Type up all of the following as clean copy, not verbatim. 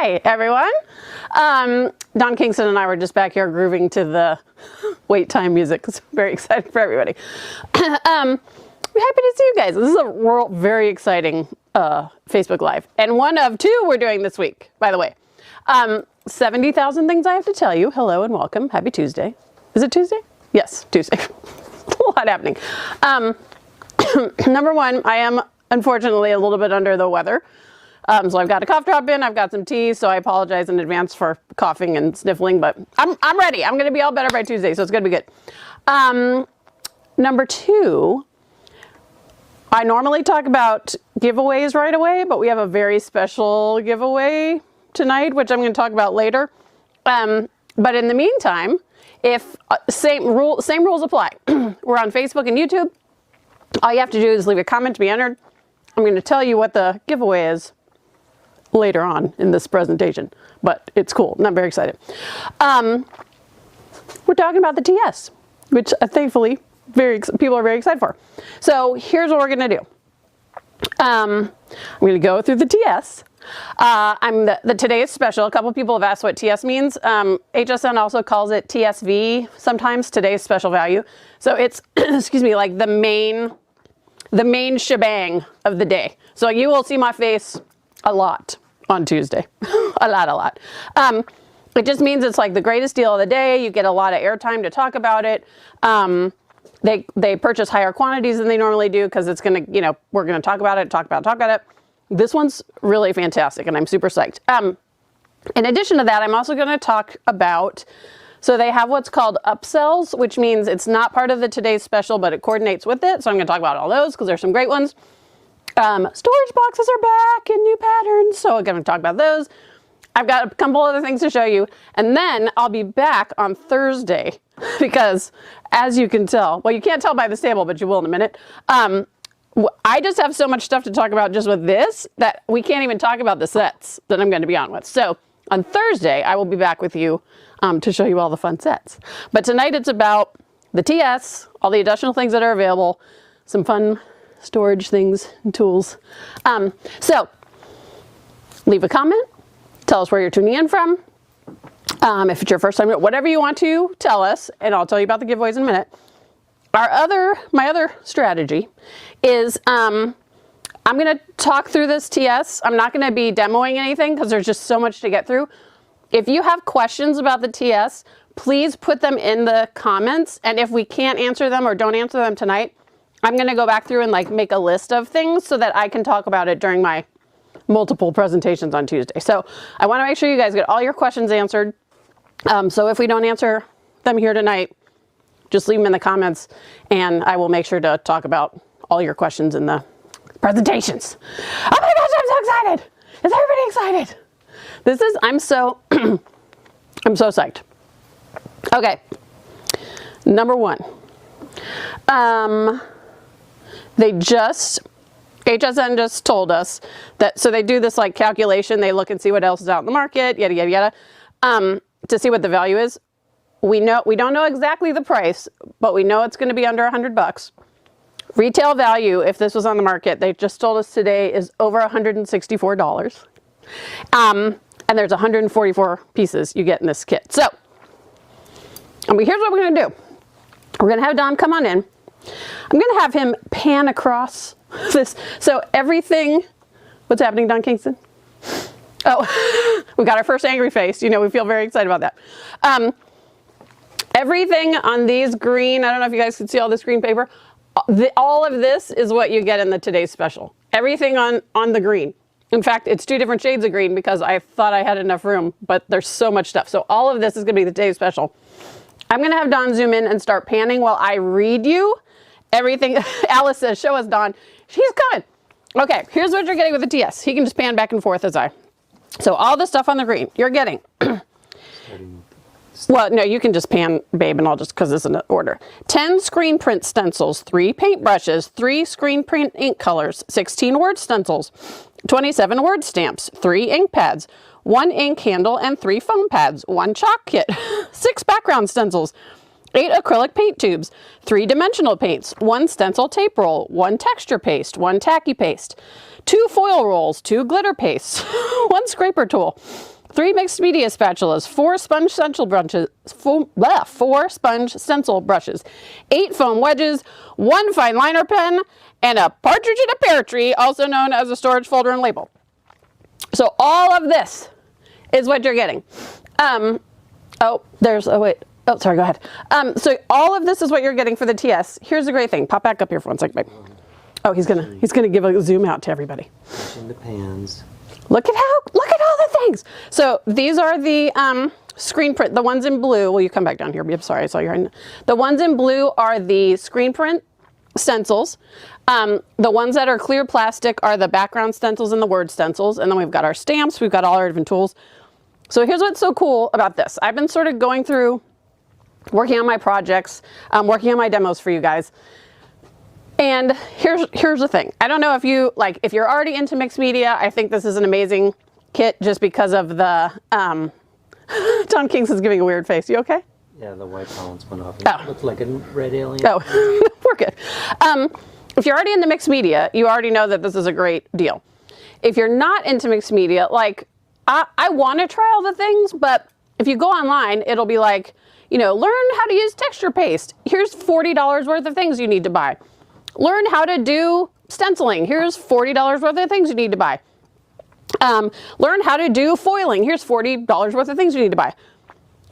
Hi, everyone. Don Kingston and I were just back here grooving to the wait time music. It's very exciting for everybody. I'm happy to see you guys. This is a very exciting Facebook Live. And one of two we're doing this week, by the way. 70,000 things I have to tell you. Hello and welcome. Happy Tuesday. Is it Tuesday? Yes, Tuesday. A lot happening. Number one, I am unfortunately a little bit under the weather. So I've got a cough drop in, I've got some tea, so I apologize in advance for coughing and sniffling, but I'm ready. I'm going to be all better by Tuesday, so it's going to be good. Number two, I normally talk about giveaways right away, but we have a very special giveaway tonight, which I'm going to talk about later. But in the meantime, if same rules apply. We're on Facebook and YouTube. All you have to do is leave a comment to be entered. I'm going to tell you what the giveaway is later on in this presentation, but it's cool and I'm very excited. We're talking about the TS, which thankfully people are very excited for. So here's what we're going to do. I'm going to go through the TS. The today's special. A couple people have asked what TS means. HSN also calls it TSV sometimes, today's special value. So it's, excuse me, like the main shebang of the day. So you will see my face a lot on Tuesday. a lot. It just means it's like the greatest deal of the day. You get a lot of airtime to talk about it. They purchase higher quantities than they normally do because it's going to, we're going to talk about it. This one's really fantastic and I'm super psyched. In addition to that, I'm also going to talk about, so they have what's called upsells, which means it's not part of the today's special, but it coordinates with it. So I'm going to talk about all those because there's some great ones. Storage boxes are back in new patterns, so I'm going to talk about those. I've got a couple other things to show you, and then I'll be back on Thursday because, as you can tell, well, you can't tell by this table, but you will in a minute. I just have so much stuff to talk about just with this that we can't even talk about the sets that I'm going to be on with. So on Thursday, I will be back with you to show you all the fun sets. But tonight it's about the TS, all the additional things that are available, some fun storage things and tools. So leave a comment, tell us where you're tuning in from. If it's your first time, whatever you want to tell us, and I'll tell you about the giveaways in a minute. My other strategy is I'm going to talk through this TS. I'm not going to be demoing anything because there's just so much to get through. If you have questions about the TS, please put them in the comments. And if we can't answer them or don't answer them tonight, I'm going to go back through and make a list of things so that I can talk about it during my multiple presentations on Tuesday. So I want to make sure you guys get all your questions answered. So if we don't answer them here tonight, just leave them in the comments and I will make sure to talk about all your questions in the presentations. Oh my gosh, I'm so excited. Is everybody excited? I'm so psyched. Okay. Number one. HSN just told us that, so they do this calculation, they look and see what else is out in the market, yada, yada, yada, to see what the value is. We don't know exactly the price, but we know it's going to be under $100. Retail value, if this was on the market, they just told us today is over $164. And there's 144 pieces you get in this kit. So, here's what we're going to do. We're going to have Don come on in. I'm going to have him pan across this. So everything, what's happening, Don Kingston? Oh, we got our first angry face. We feel very excited about that. Everything on these green, I don't know if you guys can see all this green paper. All of this is what you get in the today's special. Everything on the green. In fact, it's two different shades of green because I thought I had enough room, but there's so much stuff. So all of this is going to be the today's special. I'm going to have Don zoom in and start panning while I read you everything. Alice says, show us, Don. She's coming. Okay, here's what you're getting with the TS. He can just pan back and forth as I. So all the stuff on the green, you're getting. Well, no, you can just pan, babe, and I'll just, because this is an order. 10 screen print stencils, 3 paintbrushes, 3 screen print ink colors, 16 word stencils, 27 word stamps, 3 ink pads, 1 ink handle and 3 foam pads, 1 chalk kit, 6 background stencils, 8 acrylic paint tubes, 3 dimensional paints, 1 stencil tape roll, 1 texture paste, 1 tacky paste, 2 foil rolls, 2 glitter pastes, 1 scraper tool, 3 mixed media spatulas, 4 sponge stencil brushes, 4 sponge stencil brushes, 8 foam wedges, 1 fine liner pen, and a partridge in a pear tree, also known as a storage folder and label. So all of this is what you're getting. Sorry, go ahead. So all of this is what you're getting for the TS. Here's the great thing. Pop back up here for 1 second, babe. Oh, he's gonna give a zoom out to everybody. In the pans. Look at all the things. So these are the screen print, the ones in blue. Will you come back down here? I'm sorry, I saw your hand. The ones in blue are the screen print stencils. The ones that are clear plastic are the background stencils and the word stencils. And then we've got our stamps, we've got all our different tools. So here's what's so cool about this. I've been sort of going through, working on my projects, working on my demos for you guys. And here's the thing. I don't know if you're already into mixed media, I think this is an amazing kit just because of the, John Kings is giving a weird face. You okay? Yeah, the white balance went off. Oh. It looked like a red alien. Oh, we're good. If you're already into mixed media, you already know that this is a great deal. If you're not into mixed media, like I want to try all the things, but if you go online, it'll be like, you know, learn how to use texture paste. Here's $40 worth of things you need to buy. Learn how to do stenciling. Here's $40 worth of things you need to buy. Learn how to do foiling. Here's $40 worth of things you need to buy.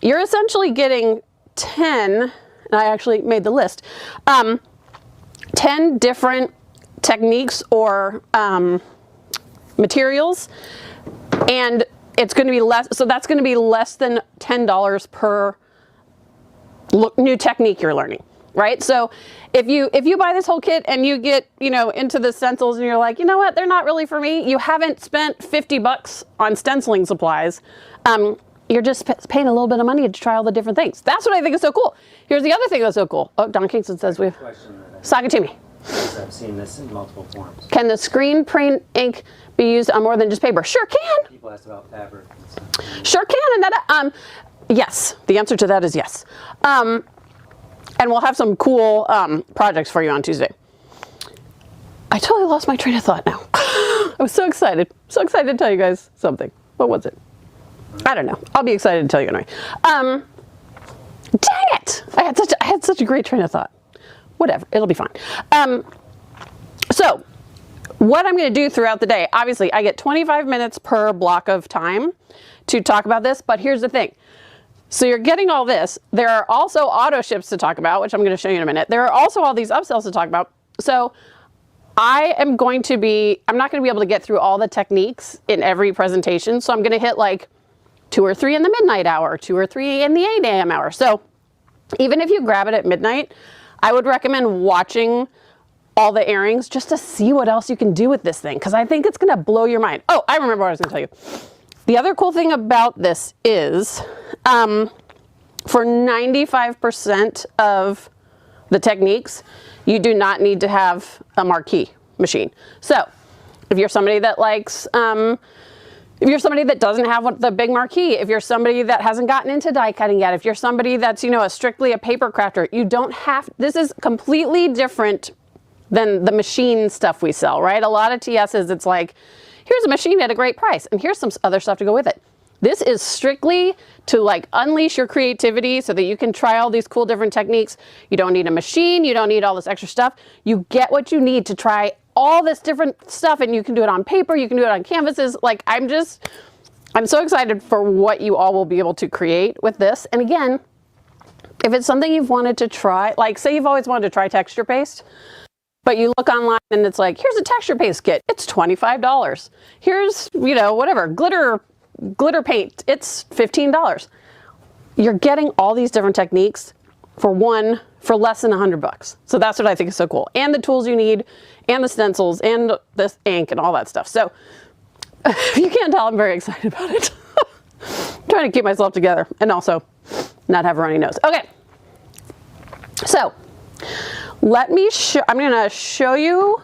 You're essentially getting 10, and I actually made the list, 10 different techniques or materials, and it's going to be less, so that's going to be less than $10 per new technique you're learning. Right? So if you buy this whole kit and you get, you know, into the stencils and you're like, you know what, they're not really for me. You haven't spent $50 on stenciling supplies. You're just paying a little bit of money to try all the different things. That's what I think is so cool. Here's the other thing that's so cool. Oh, Don Kingston says we've, sock it to me. I've seen this in multiple forms. Can the screen print ink be used on more than just paper? Sure can. People asked about fabric and stuff. Sure can. And that, yes, the answer to that is yes. And we'll have some cool projects for you on Tuesday. I totally lost my train of thought now. I was so excited to tell you guys something. What was it? I don't know. I'll be excited to tell you anyway. Dang it! I had such a great train of thought. Whatever, it'll be fine. So what I'm going to do throughout the day, obviously I get 25 minutes per block of time to talk about this, but here's the thing. So you're getting all this. There are also auto ships to talk about, which I'm going to show you in a minute. There are also all these upsells to talk about. So I'm not going to be able to get through all the techniques in every presentation. So I'm going to hit like 2 or 3 in the midnight hour, 2 or 3 in the 8 a.m. hour. So even if you grab it at midnight, I would recommend watching all the airings just to see what else you can do with this thing, because I think it's going to blow your mind. Oh, I remember what I was going to tell you. The other cool thing about this is for 95% of the techniques, you do not need to have a marquee machine. So if you're somebody that likes, if you're somebody that doesn't have the big marquee, if you're somebody that hasn't gotten into die cutting yet, if you're somebody that's, you know, strictly a paper crafter, you don't have, this is completely different than the machine stuff we sell, right? A lot of TSs, it's like, here's a machine at a great price, and here's some other stuff to go with it. This is strictly to like unleash your creativity so that you can try all these cool different techniques. You don't need a machine, you don't need all this extra stuff. You get what you need to try all this different stuff, and you can do it on paper, you can do it on canvases. Like I'm so excited for what you all will be able to create with this. And again, if it's something you've wanted to try, like say you've always wanted to try texture paste, but you look online and it's like, here's a texture paste kit, it's $25. Here's, you know, whatever, glitter paint, it's $15. You're getting all these different techniques for less than $100. So that's what I think is so cool. And the tools you need, and the stencils, and this ink, and all that stuff. So if you can't tell, I'm very excited about it. I'm trying to keep myself together and also not have a runny nose. Okay, so I'm gonna show you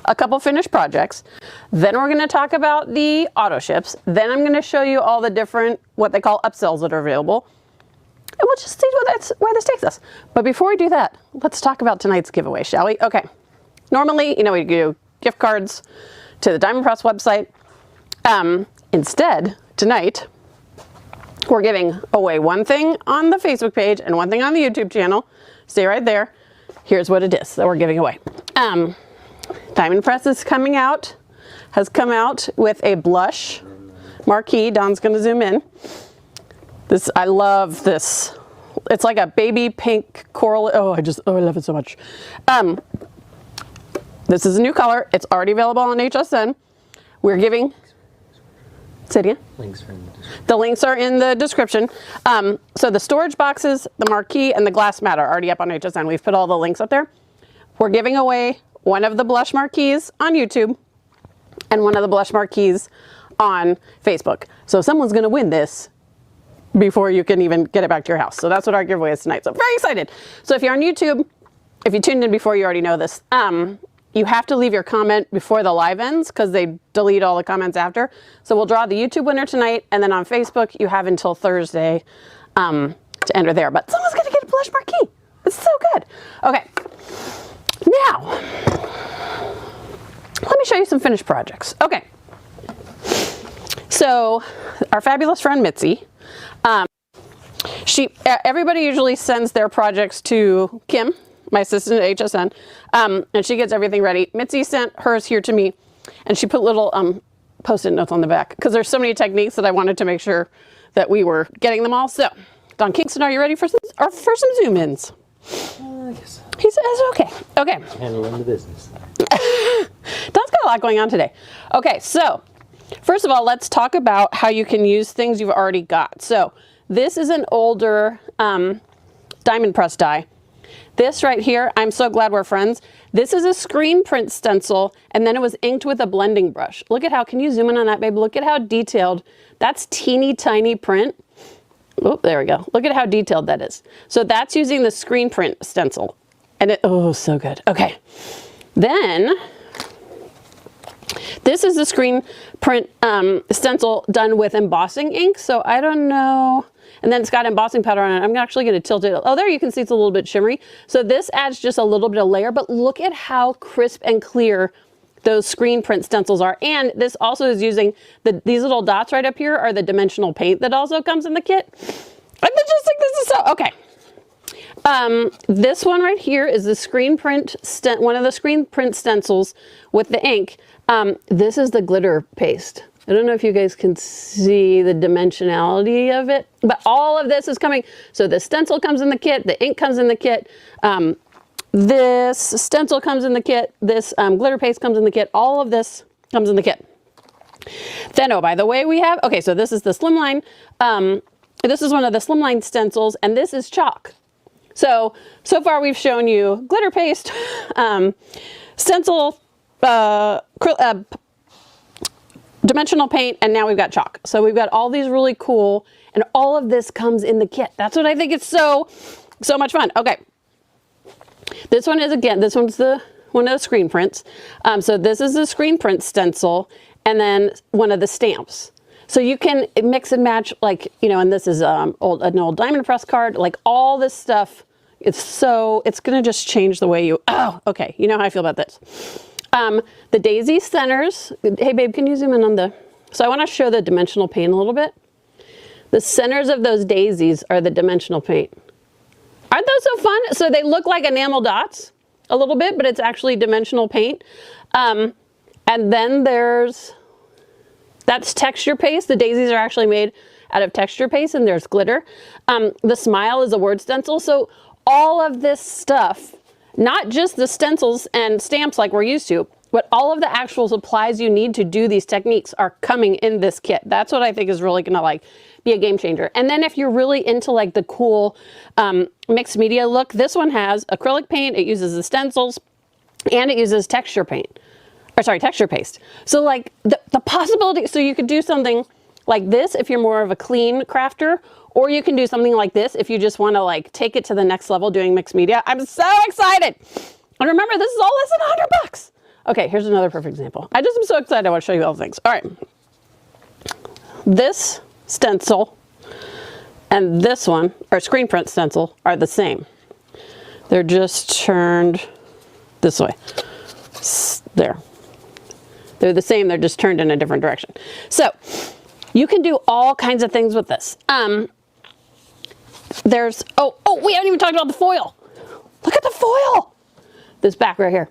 a couple finished projects. Then we're gonna talk about the auto ships. Then I'm gonna show you all the different, what they call upsells that are available. And we'll just see where this takes us. But before we do that, let's talk about tonight's giveaway, shall we? Okay. Normally, you know, we do gift cards to the Diamond Press website. Instead, tonight, We're giving away one thing on the Facebook page and one thing on the YouTube channel. Stay right there. Here's what it is that we're giving away. Diamond Press is has come out with a blush marquee. Don's gonna zoom in. I love this. It's like a baby pink coral. Oh, I love it so much. This is a new color. It's already available on HSN. We're giving, say it again? Links are in the description. The links are in the description. So the storage boxes, the marquee, and the glass mat are already up on HSN. We've put all the links up there. We're giving away one of the blush marquees on YouTube and one of the blush marquees on Facebook. So someone's gonna win this before you can even get it back to your house. So that's what our giveaway is tonight. So I'm very excited. So if you're on YouTube, if you tuned in before, you already know this. You have to leave your comment before the live ends because they delete all the comments after. So we'll draw the YouTube winner tonight, and then on Facebook, you have until Thursday to enter there. But someone's gonna get a blush marquee. It's so good. Okay, now, let me show you some finished projects. Okay, so our fabulous friend Mitzi, everybody usually sends their projects to Kim, my assistant at HSN, and she gets everything ready. Mitzi sent hers here to me, and she put little Post-it notes on the back because there's so many techniques that I wanted to make sure that we were getting them all. So, Don Kingston, are you ready for some zoom-ins? I guess so. He says, okay. Okay. Handling the business. Don's got a lot going on today. Okay, so first of all, let's talk about how you can use things you've already got. So this is an older diamond press die. This right here, I'm so glad we're friends. This is a screen print stencil, and then it was inked with a blending brush. Look at how, can you zoom in on that, babe? Look at how detailed, that's teeny tiny print. Oh, there we go. Look at how detailed that is. So that's using the screen print stencil. And oh, so good. Okay. Then, this is the screen print stencil done with embossing ink. So I don't know. And then it's got embossing powder on it. I'm actually going to tilt it. Oh, there you can see it's a little bit shimmery. So this adds just a little bit of layer, but look at how crisp and clear those screen print stencils are. And this also is using these little dots right up here are the dimensional paint that also comes in the kit. I just think this is so, okay. This one right here is the screen print, one of the screen print stencils with the ink. This is the glitter paste. I don't know if you guys can see the dimensionality of it, but all of this is coming. So the stencil comes in the kit, the ink comes in the kit, this stencil comes in the kit, this glitter paste comes in the kit, all of this comes in the kit. Then, oh, by the way, we have, okay, so this is the slimline. This is one of the slimline stencils, and this is chalk. So far we've shown you glitter paste, stencil, dimensional paint, and now we've got chalk. So we've got all these really cool, and all of this comes in the kit. That's what I think is so much fun. Okay. This one is, again, this one's one of the screen prints. So this is the screen print stencil, and then one of the stamps. So you can mix and match, like, you know, and this is an old diamond press card, like all this stuff. It's gonna just change the way you, oh, okay, you know how I feel about this. The daisy centers, hey babe, can you zoom in on so I wanna show the dimensional paint a little bit. The centers of those daisies are the dimensional paint. Aren't those so fun? So they look like enamel dots a little bit, but it's actually dimensional paint. And then that's texture paste. The daisies are actually made out of texture paste, and there's glitter. The smile is a word stencil. So all of this stuff, not just the stencils and stamps like we're used to, but all of the actual supplies you need to do these techniques are coming in this kit. That's what I think is really gonna be a game changer. And then if you're really into like the cool mixed media look, this one has acrylic paint, it uses the stencils, and it uses texture paint. Or sorry, texture paste. So like the possibility, so you could do something like this if you're more of a clean crafter, or you can do something like this if you just want to like take it to the next level doing mixed media. I'm so excited. And remember, this is all less than $100. Okay, here's another perfect example. I just am so excited. I want to show you all the things. All right. This stencil and this one, or screen print stencil, are the same. They're just turned this way. There. They're the same, they're just turned in a different direction. So, You can do all kinds of things with this. There's, we haven't even talked about the foil. Look at the foil. This back right here.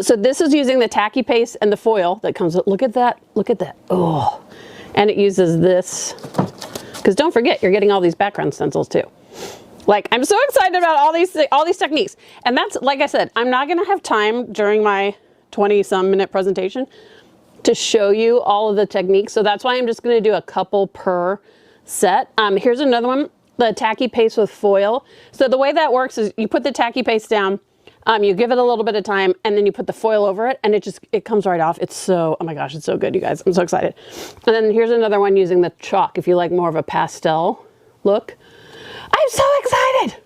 So this is using the tacky paste and the foil that comes with, look at that. Oh, and it uses this, because don't forget, you're getting all these background stencils too. Like, I'm so excited about all these techniques. And that's, like I said, I'm not gonna have time during my 20-some minute presentation to show you all of the techniques. So that's why I'm just gonna do a couple per set. Here's another one, the tacky paste with foil. So the way that works is you put the tacky paste down, you give it a little bit of time, and then you put the foil over it, and it comes right off. It's so, oh my gosh, it's so good, you guys. I'm so excited. And then here's another one using the chalk if you like more of a pastel look. I'm so excited.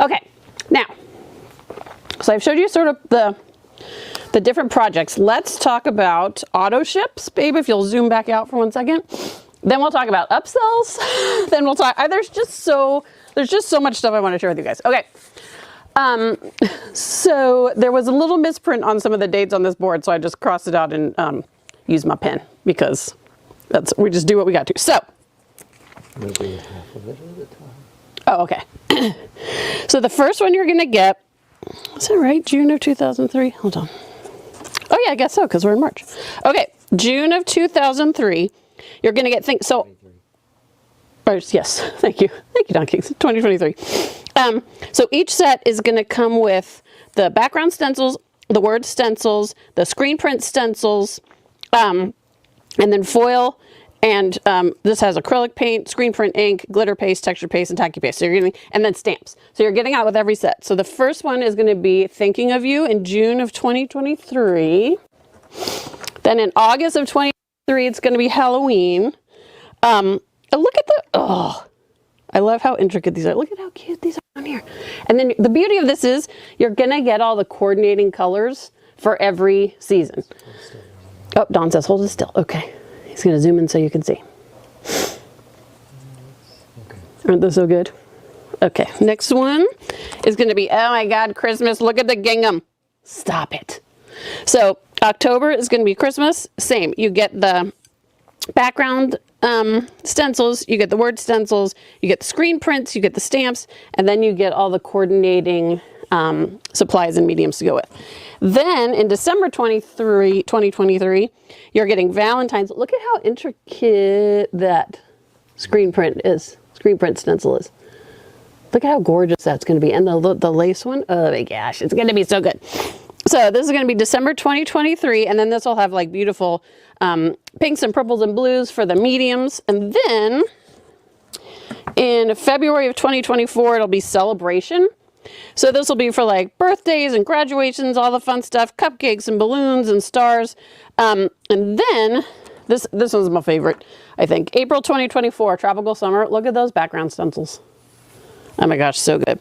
Okay, now, so I've showed you sort of the different projects. Let's talk about auto ships, babe, if you'll zoom back out for 1 second. Then we'll talk about upsells. Then we'll talk, there's just so much stuff I want to share with you guys. Okay. So there was a little misprint on some of the dates on this board, so I just crossed it out and used my pen, because we just do what we got to. So, Maybe half of it at a time. oh, okay. So the first one you're gonna get, is that right? June of 2003. Hold on. Oh yeah, I guess so, because we're in March. Okay, June of 2003. You're gonna get things. So, yes, thank you, Don Kings. 2023. So each set is going to come with the background stencils, the word stencils, the screen print stencils, and then foil, and this has acrylic paint, screen print ink, glitter paste, texture paste, and tacky paste. So you're getting, and then stamps. So you're getting out with every set. So the first one is going to be Thinking of You in June of 2023. Then in August of 2023, it's going to be Halloween. Look at the, I love how intricate these are. Look at how cute these are on here. And then the beauty of this is you're gonna get all the coordinating colors for every season. Oh, Don says, hold it still. Okay. He's gonna zoom in so you can see. Aren't those so good? Okay, next one is gonna be, oh my God, Christmas. Look at the gingham. Stop it. So October is gonna be Christmas. Same, you get the background stencils, you get the word stencils, you get the screen prints, you get the stamps, and then you get all the coordinating supplies and mediums to go with. Then in December 2023, you're getting Valentine's. Look at how intricate that screen print stencil is. Look at how gorgeous that's going to be. And the lace one, oh my gosh, it's going to be so good. So this is going to be December 2023, and then this will have like beautiful pinks and purples and blues for the mediums. And then in February of 2024, it'll be Celebration. So this will be for like birthdays and graduations, all the fun stuff, cupcakes and balloons and stars. And then this one's my favorite, I think. April 2024, Tropical Summer. Look at those background stencils. Oh my gosh, so good.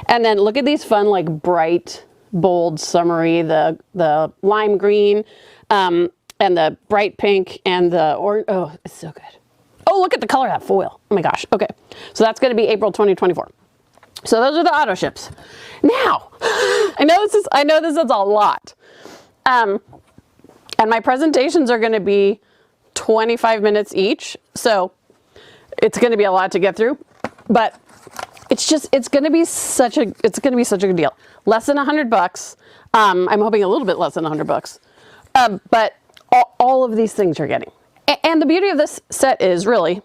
And then look at these fun, like bright, bold, summery, the lime green, and the bright pink and the orange. Oh, it's so good. Oh, look at the color of that foil. Oh my gosh. Okay. So that's going to be April 2024. So those are the auto ships. Now, I know this is a lot. And my presentations are going to be 25 minutes each. So it's going to be a lot to get through, but it's going to be such a good deal. Less than $100. I'm hoping a little bit less than $100. But all of these things you're getting. And the beauty of this set is really,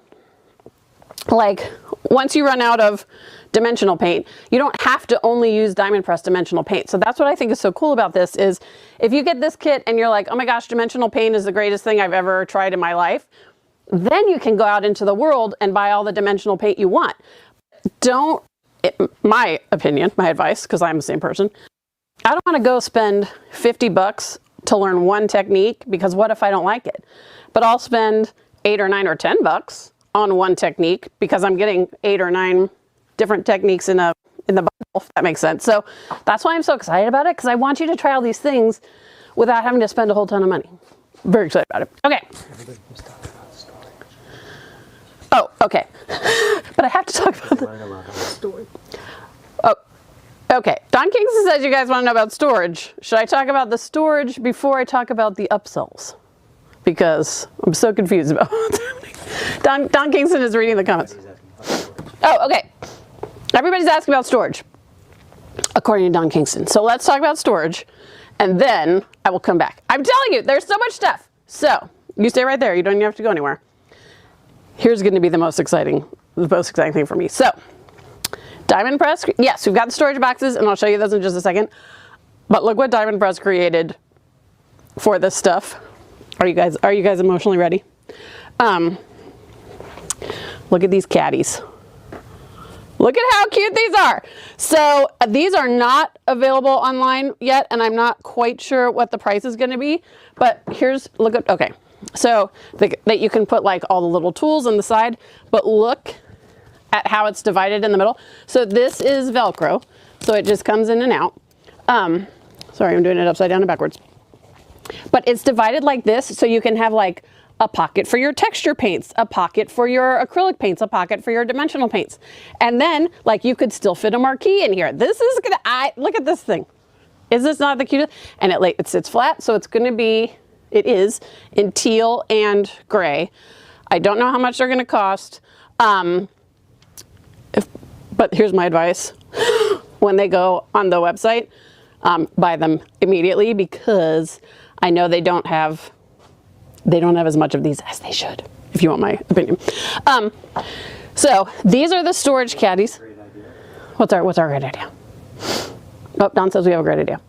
like, once you run out of dimensional paint, you don't have to only use diamond press dimensional paint. So that's what I think is so cool about this is if you get this kit and you're like, oh my gosh, dimensional paint is the greatest thing I've ever tried in my life, then you can go out into the world and buy all the dimensional paint you want. My opinion, my advice, because I'm the same person, I don't want to go spend $50 to learn one technique, because what if I don't like it? But I'll spend $8 or $9 or $10 on one technique because I'm getting 8 or 9 different techniques in the bundle, if that makes sense. So that's why I'm so excited about it, because I want you to try all these things without having to spend a whole ton of money. Very excited about it. Okay. Oh, okay. But I have to talk about the storage. Oh, okay. Don Kingston says you guys want to know about storage. Should I talk about the storage before I talk about the upsells? because I'm so confused about what's happening. Don Kingston is reading the comments. Oh, okay. Everybody's asking about storage, according to Don Kingston. So let's talk about storage, and then I will come back. I'm telling you, there's so much stuff. So you stay right there. You don't even have to go anywhere. Here's going to be the most exciting thing for me. So Diamond Press, yes, we've got the storage boxes, and I'll show you those in just a second. But look what Diamond Press created for this stuff. Are you guys emotionally ready? Look at these caddies. Look at how cute these are. So these are not available online yet, and I'm not quite sure what the price is going to be. But okay. So that you can put like all the little tools on the side, but look at how it's divided in the middle. So this is Velcro, so it just comes in and out. Sorry, I'm doing it upside down and backwards. But it's divided like this, so you can have like a pocket for your texture paints, a pocket for your acrylic paints, a pocket for your dimensional paints. And then like you could still fit a marquee in here. This is look at this thing. Is this not the cutest? And it sits flat, so it is in teal and gray. I don't know how much they're gonna cost. But here's my advice. When they go on the website, buy them immediately, because I know they don't have as much of these as they should, if you want my opinion. So these are the storage caddies. What's our great idea? Oh, Don says we have a great idea.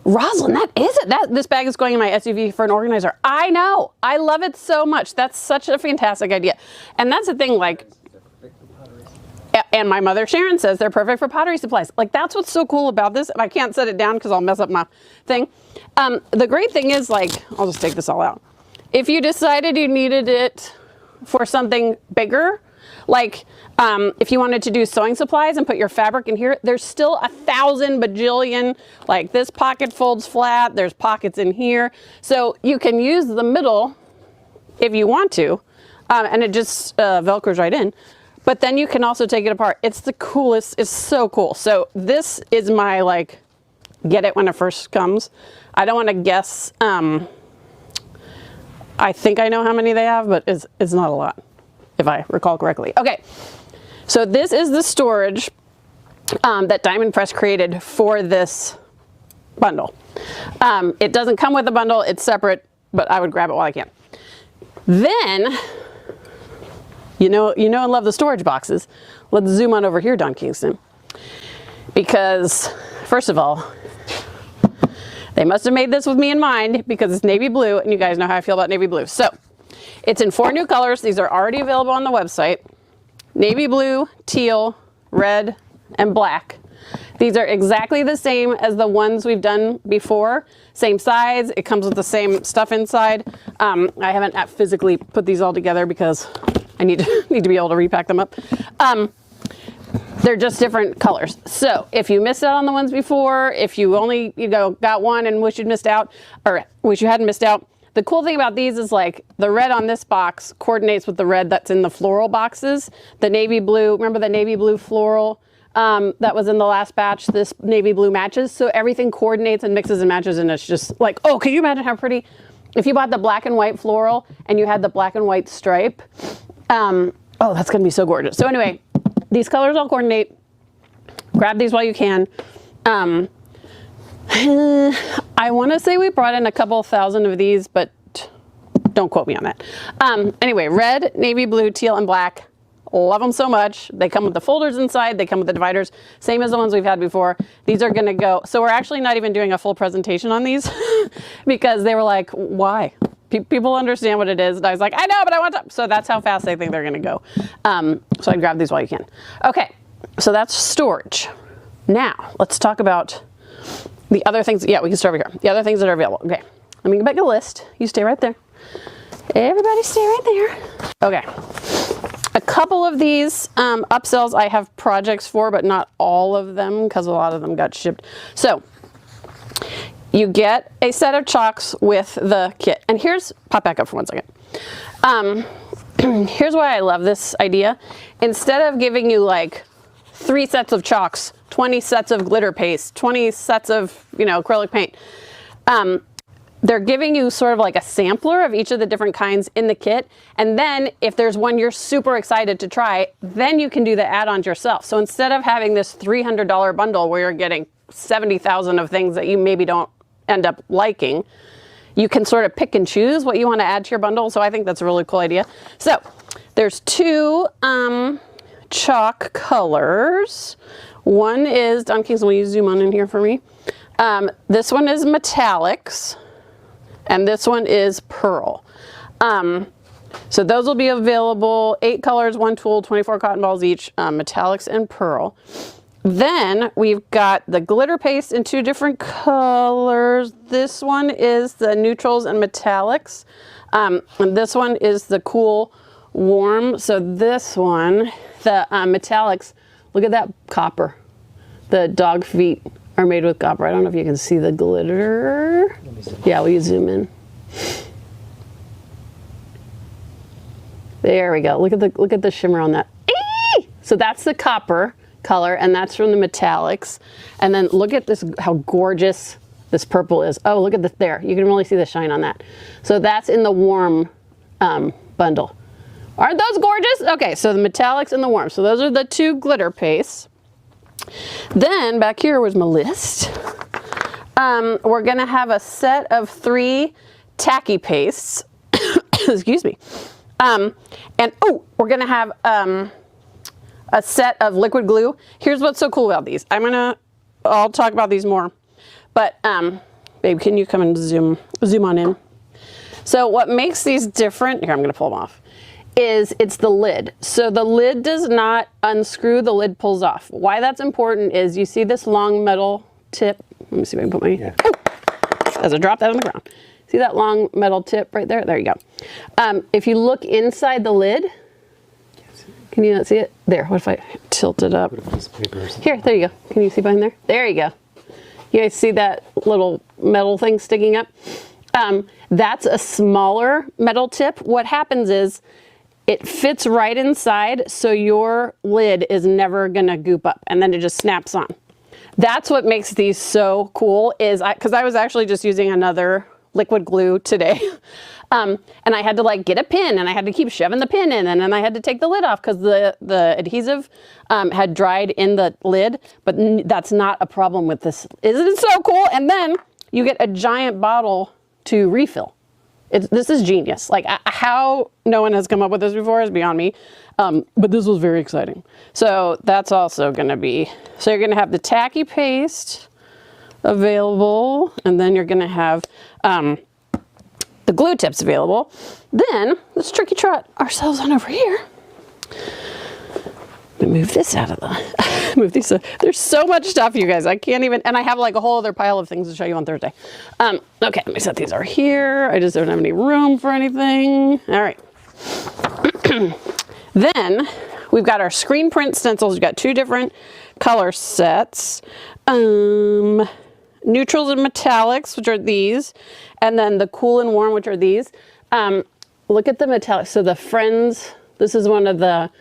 Rosalind, that is it. This bag is going in my SUV for an organizer. I know. I love it so much. That's such a fantastic idea. And that's the thing, like, and my mother Sharon says they're perfect for pottery supplies. Like, that's what's so cool about this. And I can't set it down because I'll mess up my thing. The great thing is, like, I'll just take this all out. If you decided you needed it for something bigger, like if you wanted to do sewing supplies and put your fabric in here, there's still 1,000 bajillion, like this pocket folds flat, there's pockets in here. So you can use the middle if you want to, and it just Velcros right in. But then you can also take it apart. It's the coolest, it's so cool. So this is my, like, get it when it first comes. I don't want to guess. I think I know how many they have, but it's not a lot, if I recall correctly. Okay, so this is the storage that Diamond Press created for this bundle. It doesn't come with a bundle, it's separate, but I would grab it while I can. Then, you know and love the storage boxes. Let's zoom on over here, Don Kingston. Because, first of all, they must have made this with me in mind, because it's navy blue, and you guys know how I feel about navy blue. So, it's in 4 new colors. These are already available on the website. Navy blue, teal, red, and black. These are exactly the same as the ones we've done before. Same size. It comes with the same stuff inside. I haven't physically put these all together because I need to be able to repack them up. They're just different colors. So if you missed out on the ones before, if you only got one and wish you'd missed out, or wish you hadn't missed out, the cool thing about these is, like, the red on this box coordinates with the red that's in the floral boxes. The navy blue, remember the navy blue floral that was in the last batch? This navy blue matches. So everything coordinates and mixes and matches, and it's just like, oh, can you imagine how pretty? If you bought the black and white floral and you had the black and white stripe, oh, that's gonna be so gorgeous. So anyway, these colors all coordinate. Grab these while you can. I want to say we brought in a couple thousand of these, but don't quote me on that. Anyway, red, navy blue, teal, and black. Love them so much. They come with the folders inside. They come with the dividers, same as the ones we've had before. These are going to go. So we're actually not even doing a full presentation on these because they were like, why? People understand what it is. And I was like, I know, but I want to. So that's how fast they think they're going to go. So I'd grab these while you can. Okay, so that's storage. Now, let's talk about the other things. Yeah, we can start over here. The other things that are available. Okay, let me make a list. You stay right there. Everybody stay right there. Okay. A couple of these upsells I have projects for, but not all of them because a lot of them got shipped. So you get a set of chalks with the kit. And here's, pop back up for 1 second. Here's why I love this idea. Instead of giving you like 3 sets of chalks, 20 sets of glitter paste, 20 sets of, acrylic paint, they're giving you sort of like a sampler of each of the different kinds in the kit. And then if there's one you're super excited to try, then you can do the add-ons yourself. So instead of having this $300 bundle where you're getting 70,000 of things that you maybe don't end up liking, you can sort of pick and choose what you want to add to your bundle. So I think that's a really cool idea. So there's two chalk colors. One is, Don Kings, will you zoom on in here for me? This one is metallics. And this one is pearl. So those will be available, 8 colors, 1 tool, 24 cotton balls each, metallics and pearl. Then we've got the glitter paste in 2 different colors. This one is the neutrals and metallics. And this one is the cool warm. So this one, the metallics, look at that copper. The dog feet are made with copper. I don't know if you can see the glitter. Yeah, will you zoom in? There we go. Look at the shimmer on that. Eee! So that's the copper color, and that's from the metallics. And then look at this, how gorgeous this purple is. Oh, look at the there. You can really see the shine on that. So that's in the warm bundle. Aren't those gorgeous? Okay, so the metallics and the warm. So those are the 2 glitter pastes. Then back here was my list. We're gonna have a set of 3 tacky pastes. Excuse me. And oh, we're gonna have a set of liquid glue. Here's what's so cool about these. I'll talk about these more. But babe, can you come and zoom on in? So what makes these different, here I'm gonna pull them off, is it's the lid. So the lid does not unscrew, the lid pulls off. Why that's important is you see this long metal tip. Let me see if I can put my, as I drop that on the ground. See that long metal tip right there? There you go. If you look inside the lid, can you not see it? There, what if I tilt it up? Here, there you go. Can you see behind there? There you go. You guys see that little metal thing sticking up? That's a smaller metal tip. What happens is, it fits right inside, so your lid is never gonna goop up, and then it just snaps on. That's what makes these so cool, is because I was actually just using another liquid glue today, and I had to like get a pin, and I had to keep shoving the pin in, and then I had to take the lid off because the adhesive had dried in the lid, but that's not a problem with this. Isn't it so cool? And then you get a giant bottle to refill. This is genius. Like how no one has come up with this before is beyond me. But this was very exciting. So that's also going to be, so you're going to have the tacky paste available, and then you're going to have the glue tips available. Then let's tricky trot ourselves on over here. Move this out of the, move these. There's so much stuff, you guys. I can't even, and I have like a whole other pile of things to show you on Thursday. Okay, let me set these over here. I just don't have any room for anything. All right. Then we've got our screen print stencils. We've got 2 different color sets. Neutrals and metallics, which are these, and then the cool and warm, which are these. Look at the metallics. So the Friends, this is one of the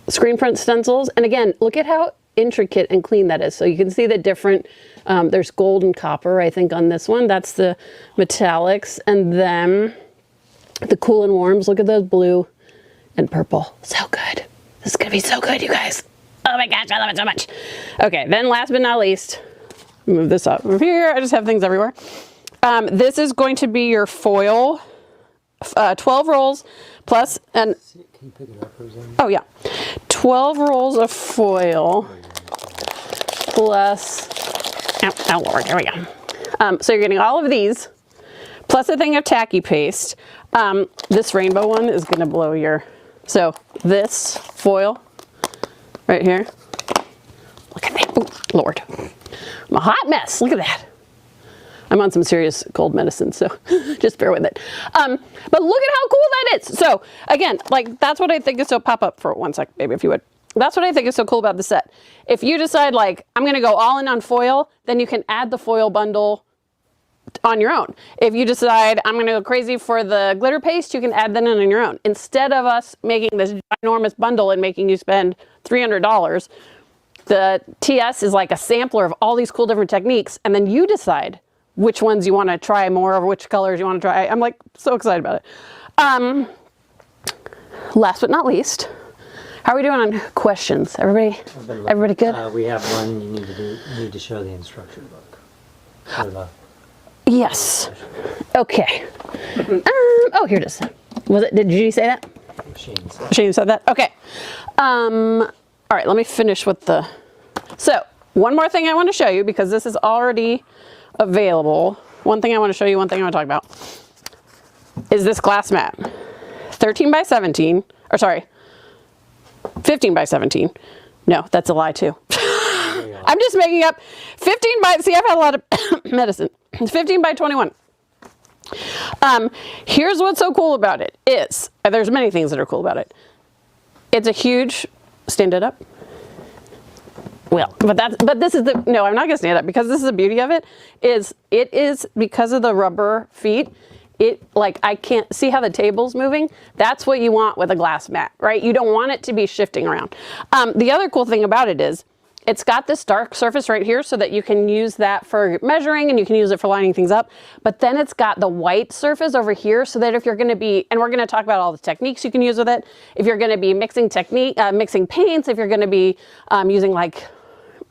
screen print stencils, and again, look at how intricate and clean that is. So you can see the different, there's gold and copper, I think, on this one. That's the metallics, and then the cool and warms. Look at those blue and purple. So good. This is gonna be so good, you guys. Oh my gosh, I love it so much. Okay, then last but not least, move this up over here. I just have things everywhere. This is going to be your foil, 12 rolls plus, and can you pick it up, Roseanne? Oh yeah, 12 rolls of foil plus, oh Lord, there we go. So you're getting all of these, plus a thing of tacky paste. This rainbow one is gonna blow your, so this foil right here, look at that, oh Lord. I'm a hot mess, look at that. I'm on some serious cold medicine, so just bear with it. But look at how cool that is. So again, like that's what I think is so, pop up for 1 sec, baby, if you would. That's what I think is so cool about the set. If you decide like, I'm gonna go all in on foil, then you can add the foil bundle on your own. If you decide I'm gonna go crazy for the glitter paste, you can add that in on your own. Instead of us making this enormous bundle and making you spend $300, the TS is like a sampler of all these cool different techniques, and then you decide, which ones you want to try more or which colors you want to try. I'm like so excited about it. Last but not least, how are we doing on questions? Everybody good? We have one. You need to show the instruction book. For the Yes. Okay. Oh, here it is. Was it? Did you say that? Shane said that. Okay. All right. Let me finish with the. So one more thing I want to show you, because this is already available. One thing I want to show you. One thing I want to talk about is this glass mat. 13 by 17. Or sorry. 15 by 17. No, that's a lie too. I'm just making up 15 by, see, I've had a lot of medicine. 15 by 21. Here's what's so cool about it is, there's many things that are cool about it. It's a huge, stand it up. Well, but this is the, no, I'm not gonna stand up, because this is the beauty of it, is it is, because of the rubber feet, it, like, I can't see how the table's moving. That's what you want with a glass mat, right? You don't want it to be shifting around. The other cool thing about it is, it's got this dark surface right here so that you can use that for measuring and you can use it for lining things up. But then it's got the white surface over here so that if you're gonna be, and we're gonna talk about all the techniques you can use with it. If you're gonna be mixing mixing paints, if you're gonna be using like,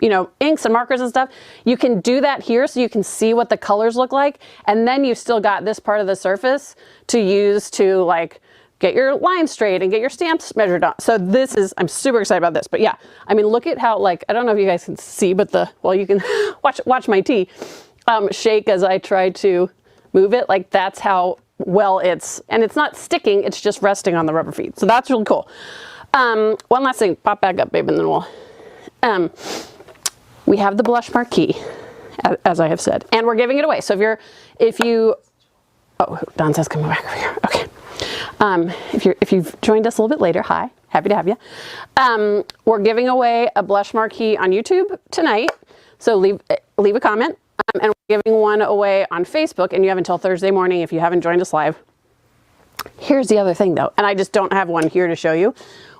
you know, inks and markers and stuff, you can do that here so you can see what the colors look like. And then you've still got this part of the surface to use to like, get your lines straight and get your stamps measured on. So this is, I'm super excited about this, but yeah, I mean, look at how, like, I don't know if you guys can see, but well, you can watch my tea shake as I try to move it. Like, that's how well and it's not sticking, it's just resting on the rubber feet. So that's really cool. One last thing, pop back up, babe, and then we'll, we have the blush marquee, as I have said, and we're giving it away. So if you, oh, Don says come back over here. Okay. If you've joined us a little bit later, hi, happy to have you. We're giving away a blush marquee on YouTube tonight. So leave a comment, and we're giving one away on Facebook, and you have until Thursday morning if you haven't joined us live. Here's the other thing though, and I just don't have one here to show you.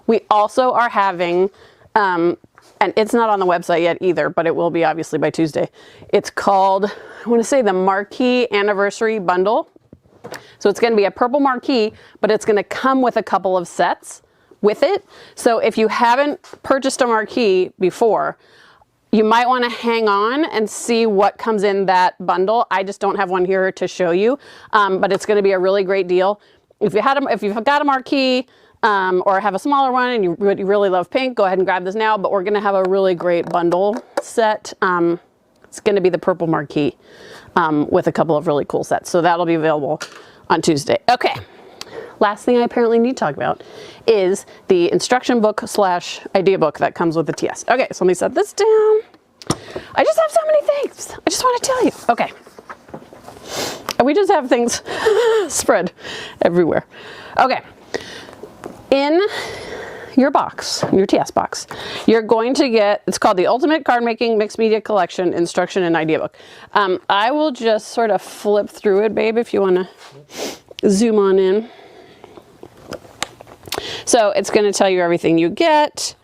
We also are having, and it's not on the website yet either, but it will be obviously by Tuesday. It's called, I want to say, the Marquee Anniversary Bundle. So it's going to be a purple marquee, but it's going to come with a couple of sets with it. So if you haven't purchased a marquee before, you might want to hang on and see what comes in that bundle. I just don't have one here to show you, but it's going to be a really great deal. If you've got a marquee or have a smaller one and you really love pink, go ahead and grab this now. But we're going to have a really great bundle set. It's going to be the purple marquee with a couple of really cool sets. So that'll be available on Tuesday. Okay. Last thing I apparently need to talk about is the instruction book / idea book that comes with the TS. Okay, so let me set this down. I just have so many things. I just want to tell you. Okay. And we just have things spread everywhere. Okay. In your box, your TS box, you're going to get, it's called the Ultimate Card Making Mixed Media Collection Instruction and Idea Book. I will just sort of flip through it, babe, if you want to zoom on in. So it's going to tell you everything you get.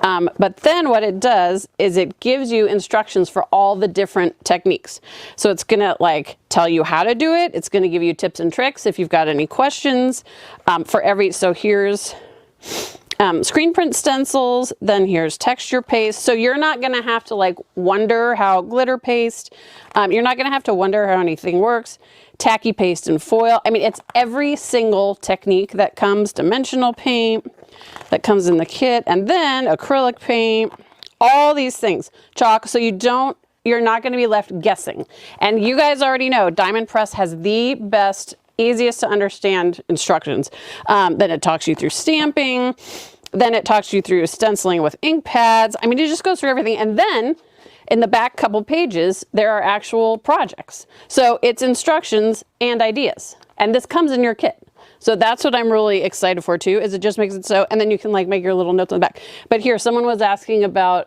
But then what it does is it gives you instructions for all the different techniques. So it's going to like tell you how to do it. It's going to give you tips and tricks if you've got any questions so here's screen print stencils, then here's texture paste. So you're not going to have to like wonder how glitter paste, you're not going to have to wonder how anything works. Tacky paste and foil. I mean, it's every single technique that comes, dimensional paint that comes in the kit, and then acrylic paint, all these things, chalk. So you're not going to be left guessing. And you guys already know Diamond Press has the best, easiest to understand instructions. Then it talks you through stamping. Then it talks you through stenciling with ink pads. I mean, it just goes through everything. And then in the back couple pages, there are actual projects. So it's instructions and ideas. And this comes in your kit. So that's what I'm really excited for too, is it just makes it so, and then you can like make your little notes on the back. But here, someone was asking about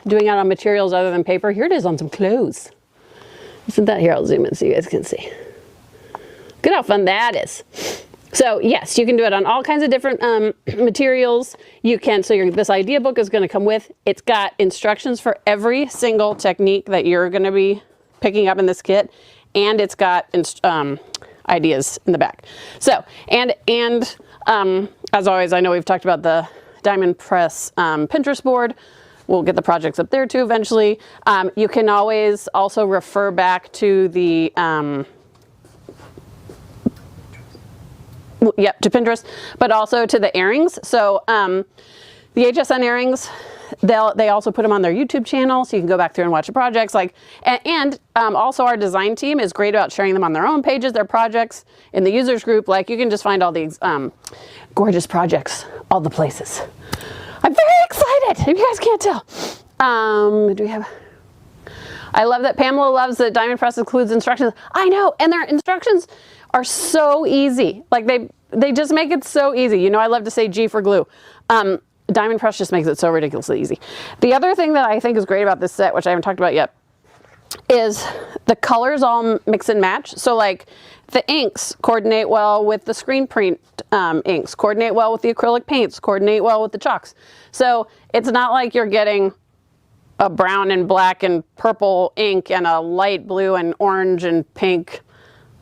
doing it on materials other than paper. Here it is on some clothes. Isn't that, here, I'll zoom in so you guys can see. Look at how fun that is. So yes, you can do it on all kinds of different materials. You can, so this idea book is going to come with, it's got instructions for every single technique that you're going to be picking up in this kit. and it's got ideas in the back. So, and as always, I know we've talked about the Diamond Press Pinterest board. We'll get the projects up there too eventually. You can always also refer back to the, to Pinterest, but also to the earrings. So the HSN earrings, they also put them on their YouTube channel, so you can go back through and watch the projects. And also our design team is great about sharing them on their own pages, their projects in the users group. Like you can just find all these gorgeous projects, all the places. I'm very excited, if you guys can't tell. Do we have? I love that Pamela loves that Diamond Press includes instructions. I know, and their instructions are so easy. Like they just make it so easy. You know, I love to say G for glue. Diamond Press just makes it so ridiculously easy. The other thing that I think is great about this set, which I haven't talked about yet, is the colors all mix and match. So like the inks coordinate well with the screen print inks, coordinate well with the acrylic paints, coordinate well with the chalks. So it's not like you're getting a brown and black and purple ink and a light blue and orange and pink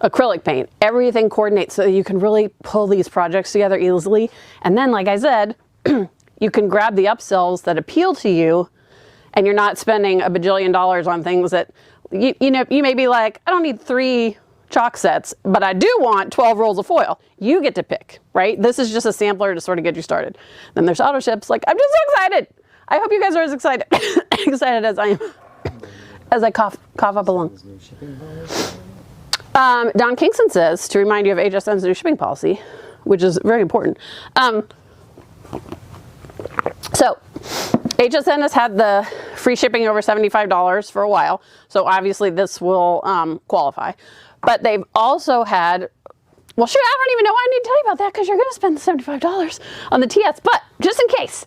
acrylic paint. Everything coordinates so you can really pull these projects together easily. And then, like I said, you can grab the upsells that appeal to you, and you're not spending $1 bajillion on things that, you know, you may be like, I don't need 3 chalk sets, but I do want 12 rolls of foil. You get to pick, right? This is just a sampler to sort of get you started. Then there's auto ships. Like, I'm just so excited. I hope you guys are as excited excited as I am, as I cough up a lung. Don Kingston says to remind you of HSN's new shipping policy, which is very important. So HSN has had the free shipping over $75 for a while. So obviously this will qualify. But they've also had, well, shoot, I don't even know why I need to tell you about that because you're going to spend the $75 on the TS. But just in case,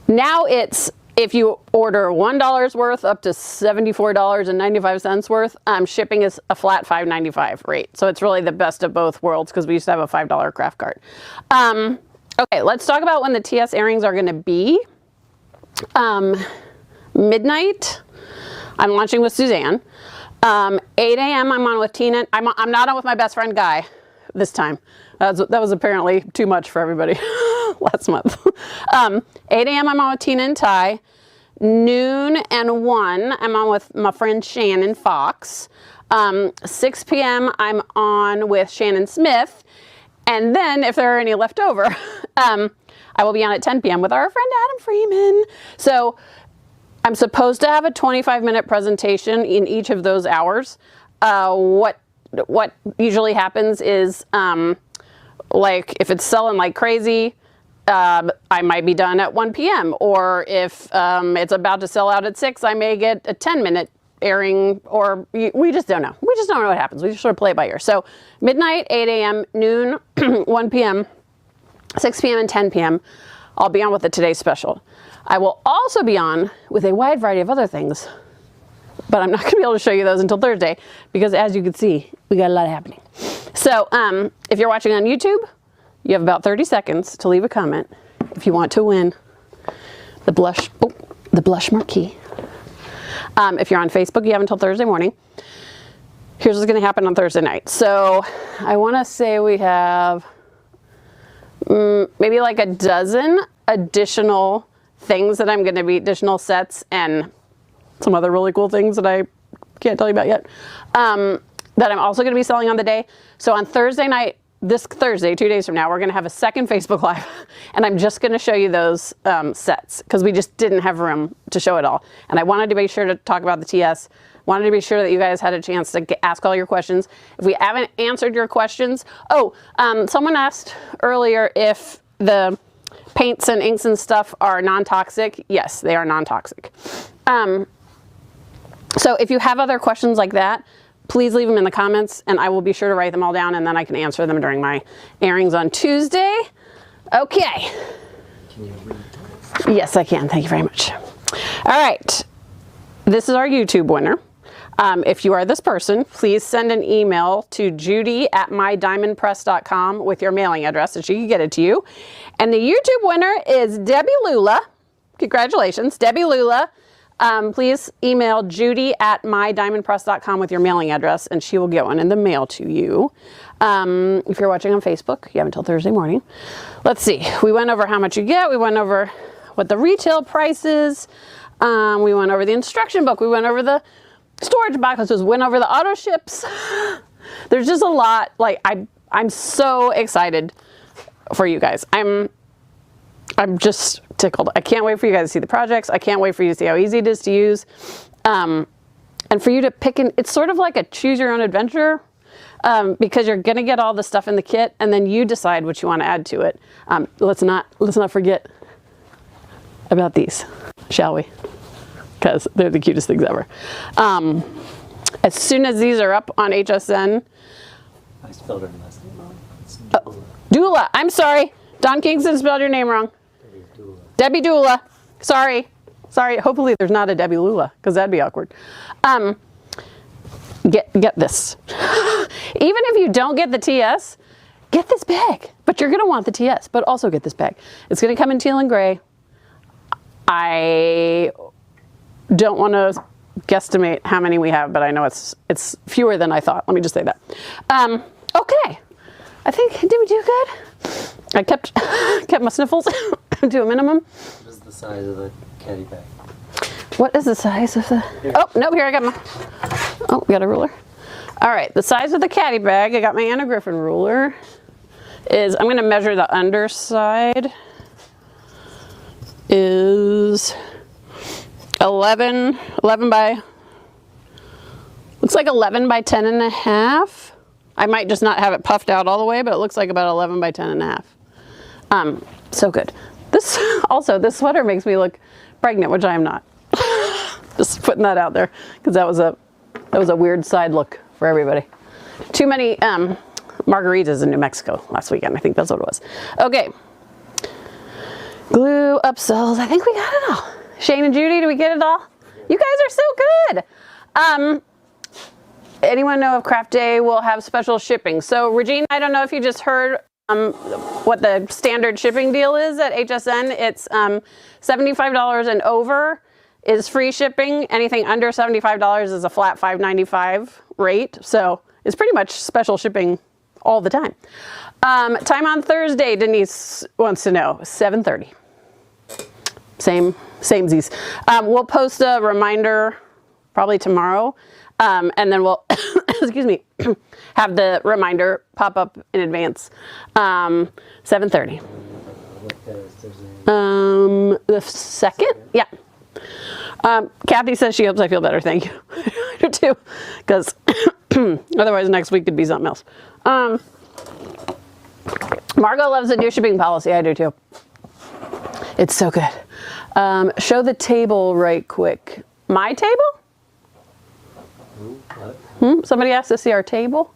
now it's, if you order $1 worth up to $74.95 worth, shipping is a flat $5.95 rate. So it's really the best of both worlds because we used to have a $5 craft cart. Okay, let's talk about when the TS airings are going to be. Midnight, I'm launching with Suzanne. 8 a.m. I'm on with Tina. I'm not on with my best friend Guy this time. That was apparently too much for everybody last month. 8 a.m. I'm on with Tina and Ty. Noon and 1 I'm on with my friend Shannon Fox. 6 p.m. I'm on with Shannon Smith. And then if there are any left over, I will be on at 10 p.m. with our friend Adam Freeman. So I'm supposed to have a 25-minute presentation in each of those hours. What usually happens is, like if it's selling like crazy, I might be done at 1 p.m. Or if it's about to sell out at 6, I may get a 10-minute airing, or we just don't know. We just don't know what happens. We just sort of play it by ear. So midnight, 8 a.m., noon, 1 p.m., 6 p.m., and 10 p.m. I'll be on with the Today Special. I will also be on with a wide variety of other things, but I'm not going to be able to show you those until Thursday because, as you can see, we got a lot happening. So if you're watching on YouTube, you have about 30 seconds to leave a comment if you want to win the blush marquee. If you're on Facebook, you have until Thursday morning. Here's what's going to happen on Thursday night. So I want to say we have maybe like a dozen additional things that I'm going to be, additional sets and some other really cool things that I can't tell you about yet, that I'm also going to be selling on the day. So on Thursday night, this Thursday, 2 days from now, we're going to have a second Facebook Live, and I'm just going to show you those sets because we just didn't have room to show it all. And I wanted to be sure to talk about the TS, wanted to be sure that you guys had a chance to ask all your questions. If we haven't answered your questions, someone asked earlier if the paints and inks and stuff are non-toxic. Yes, they are non-toxic. So if you have other questions like that, please leave them in the comments and I will be sure to write them all down and then I can answer them during my airings on Tuesday. Okay. Can you read that? Yes, I can. Thank you very much. All right. This is our YouTube winner. If you are this person, please send an email to judy@mydiamondpress.com with your mailing address and she can get it to you. And the YouTube winner is Debbie Lula. Congratulations, Debbie Lula. please email judy@mydiamondpress.com with your mailing address, and she will get one in the mail to you. If you're watching on Facebook, you have until Thursday morning. Let's see. We went over how much you get. We went over what the retail price is. We went over the instruction book. We went over the storage boxes. Went over the auto ships. There's just a lot. Like I'm so excited for you guys. I'm just tickled. I can't wait for you guys to see the projects. I can't wait for you to see how easy it is to use. And for you to pick it's sort of like a choose your own adventure, because you're gonna get all the stuff in the kit and then you decide what you want to add to it. Let's not forget about these, shall we? Because they're the cutest things ever. As soon as these are up on HSN. I spelled her last name wrong. It's Doula. I'm sorry. Don Kingston spelled your name wrong. Debbie Doula. Sorry. Hopefully there's not a Debbie Lula, because that'd be awkward. Get this. Even if you don't get the TS, get this bag. But you're going to want the TS, but also get this bag. It's going to come in teal and gray. I don't want to guesstimate how many we have, but I know it's fewer than I thought. Let me just say that. Okay. I think, did we do good? I kept my sniffles to a minimum. What is the size of the caddy bag? What is the size of the... Here. Oh, no, here I got my... Oh, we got a ruler. All right, the size of the caddy bag, I got my Anna Griffin ruler, is... I'm going to measure the underside. Is 11 by... Looks like 11 by 10 and a half. I might just not have it puffed out all the way, but it looks like about 11 by 10 and a half. So good. This sweater makes me look pregnant, which I am not. Just putting that out there, because that was a weird side look for everybody. Too many margaritas in New Mexico last weekend. I think that's what it was. Okay. Glue, upsells. I think we got it all. Shane and Judy, do we get it all? You guys are so good. Anyone know if Craft Day will have special shipping? So Regina, I don't know if you just heard what the standard shipping deal is at HSN. It's $75 and over is free shipping. Anything under $75 is a flat $5.95 rate. So it's pretty much special shipping all the time. Time on Thursday, Denise wants to know, 7:30. Samesies. We'll post a reminder probably tomorrow. And then we'll, excuse me, have the reminder pop up in advance. 7:30. The 2nd? Yeah. Kathy says she hopes I feel better. Thank you. I do too. Because otherwise next week could be something else. Margot loves the new shipping policy. I do too. It's so good. Show the table right quick. My table? Somebody asked to see our table.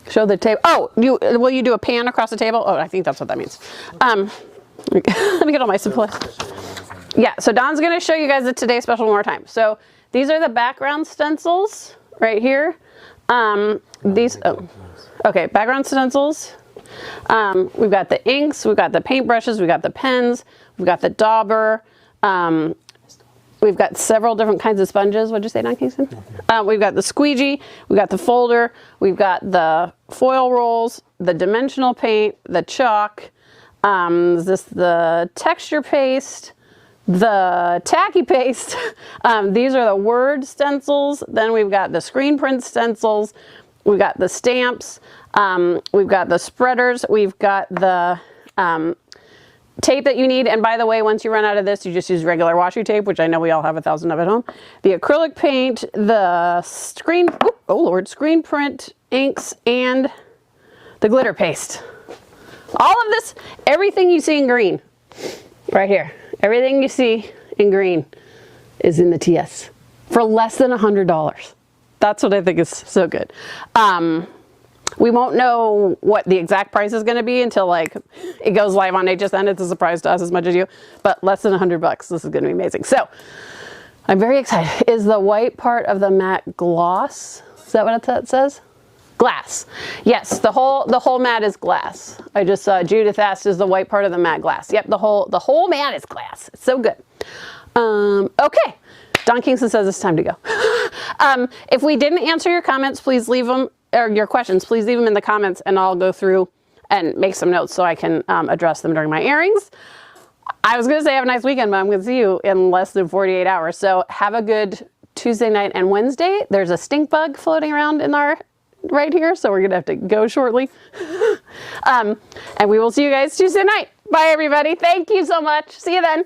Show the table. Oh, will you do a pan across the table? Oh, I think that's what that means. Let me get all my supplies. Yeah, so Don's going to show you guys the Today Special one more time. So these are the background stencils right here. Okay, background stencils. We've got the inks, we've got the paintbrushes, we've got the pens, we've got the dauber. We've got several different kinds of sponges. What'd you say, Don Kingston? We've got the squeegee, we've got the folder, we've got the foil rolls, the dimensional paint, the chalk, the texture paste, the tacky paste. These are the word stencils. Then we've got the screen print stencils. We've got the stamps. We've got the spreaders. We've got the tape that you need. And by the way, once you run out of this, you just use regular washi tape, which I know we all have 1,000 of at home. The acrylic paint, the screen print inks, and the glitter paste. All of this, everything you see in green, right here. Everything you see in green is in the TS for less than $100. That's what I think is so good. We won't know what the exact price is going to be until like it goes live on HSN. It's a surprise to us as much as you, but less than $100. This is going to be amazing. So I'm very excited. Is the white part of the matte gloss? Is that what it says? Glass. Yes, the whole mat is glass. I just saw Judith asked, is the white part of the matte glass? Yep, the whole mat is glass. It's so good. Okay. Don Kingston says it's time to go. If we didn't answer your comments, please leave them, or your questions, please leave them in the comments and I'll go through and make some notes so I can address them during my airings. I was going to say have a nice weekend, but I'm going to see you in less than 48 hours. So have a good Tuesday night and Wednesday. There's a stink bug floating around in our right here, so we're going to have to go shortly. And we will see you guys Tuesday night. Bye, everybody. Thank you so much. See you then.